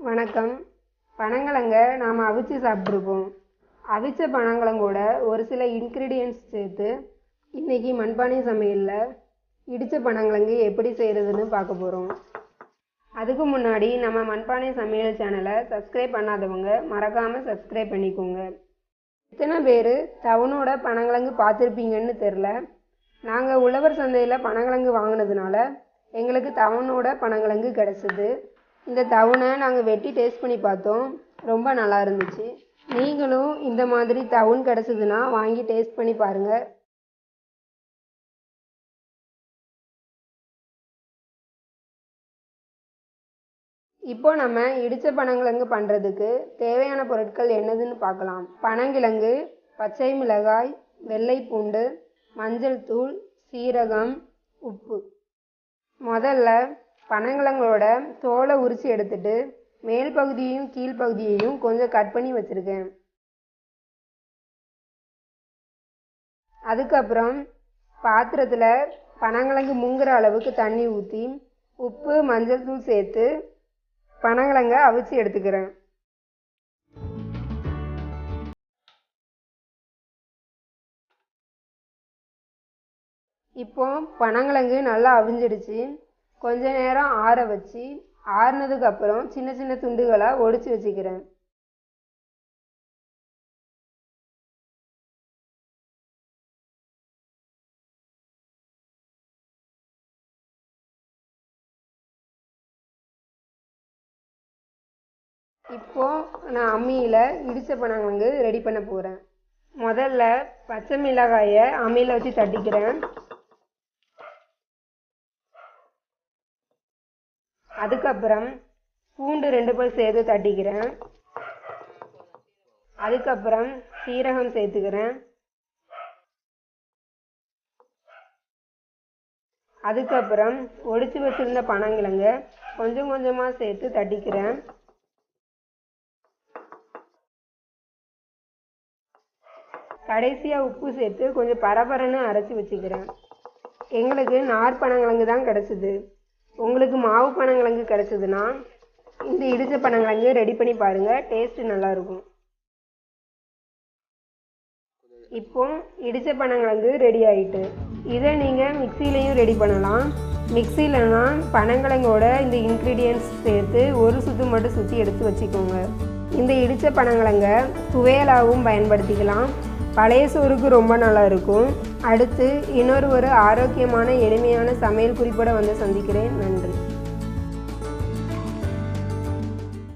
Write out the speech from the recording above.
வணக்கம். பனங்கிழங்க நாம் அவிச்சு சாப்பிட்ருப்போம். அவிச்ச பனங்கிழங்கோட ஒரு சில இன்க்ரீடியன்ட்ஸ் சேர்த்து இன்றைக்கி மண்பானை சமையலில் இடித்த பனங்கிழங்கு எப்படி செய்கிறதுன்னு பார்க்க போகிறோம். அதுக்கு முன்னாடி நம்ம மண்பானை சமையல் சேனலை சப்ஸ்கிரைப் பண்ணாதவங்க மறக்காமல் சப்ஸ்கிரைப் பண்ணிக்கோங்க. எத்தனை பேர் டவுனோட பனங்கிழங்கு பார்த்துருப்பீங்கன்னு தெரில. நாங்கள் உழவர் சந்தையில் பனங்கிழங்கு வாங்கினதுனால எங்களுக்கு டவுனோட பனங்கிழங்கு கிடச்சிது. இந்த டவுனை நாங்கள் வெட்டி டேஸ்ட் பண்ணி பார்த்தோம். ரொம்ப நல்லா இருந்துச்சு. நீங்களும் இந்த மாதிரி டவுன் கிடச்சிதுன்னா வாங்கி டேஸ்ட் பண்ணி பாருங்கள். இப்போ நம்ம இடித்த பனங்கிழங்கு பண்ணுறதுக்கு தேவையான பொருட்கள் என்னதுன்னு பார்க்கலாம். பனங்கிழங்கு, பச்சை மிளகாய், வெள்ளை பூண்டு, மஞ்சள் தூள், சீரகம், உப்பு. முதல்ல பனங்கிழங்கோட தோலை உரித்து எடுத்துட்டு மேல் பகுதியையும் கீழ்ப்பகுதியையும் கொஞ்சம் கட் பண்ணி வச்சுருக்கேன். அதுக்கப்புறம் பாத்திரத்தில் பனங்கிழங்கு முங்குற அளவுக்கு தண்ணி ஊற்றி உப்பு மஞ்சள் தூள் சேர்த்து பனங்கிழங்க அவிச்சு எடுத்துக்கிறேன். இப்போ பனங்கிழங்கு நல்லா அவிஞ்சிடுச்சு. கொஞ்ச நேரம் ஆற வச்சு ஆறுனதுக்கப்புறம் சின்ன சின்ன துண்டுகளாக ஒடிச்சு வச்சுக்கிறேன். இப்போ நான் அம்மியில் இடித்த பனங்கிழங்கு ரெடி பண்ண போகிறேன். முதல்ல பச்சை மிளகாயை அம்மியில் வச்சு தட்டிக்கிறேன். அதுக்கப்புறம் பூண்டு 2 பல் சேர்த்து தட்டிக்கிறேன். அதுக்கப்புறம் சீரகம் சேர்த்துக்கிறேன். அதுக்கப்புறம் ஒடிச்சு வச்சுருந்த பனங்கிழங்க கொஞ்சம் கொஞ்சமாக சேர்த்து தட்டிக்கிறேன். கடைசியாக உப்பு சேர்த்து கொஞ்சம் பரபரன்னு அரைச்சி வச்சுக்கிறேன். எங்களுக்கு நார் பனங்கிழங்கு தான் கிடச்சிது. உங்களுக்கு மாவு பனங்கிழங்கு கிடச்சிதுன்னா இந்த இடித்த பனங்கிழங்கு ரெடி பண்ணி பாருங்கள். டேஸ்ட்டு நல்லாயிருக்கும். இப்போ இடித்த பனங்கிழங்கு ரெடி ஆகிட்டு. இதை நீங்கள் மிக்சிலையும் ரெடி பண்ணலாம். மிக்சிலனா பனங்கிழங்கோட இந்த இன்க்ரீடியன்ட்ஸ் சேர்த்து ஒரு சுற்று மட்டும் சுற்றி எடுத்து வச்சுக்கோங்க. இந்த இடித்த பனங்கிழங்க துவையலாகவும் பயன்படுத்திக்கலாம். பழைய சோறுக்கு ரொம்ப நல்லா இருக்கும். அடுத்து இன்னொரு ஆரோக்கியமான எளிமையான சமையல் குறிப்போடு வந்து சந்திக்கிறேன். நன்றி.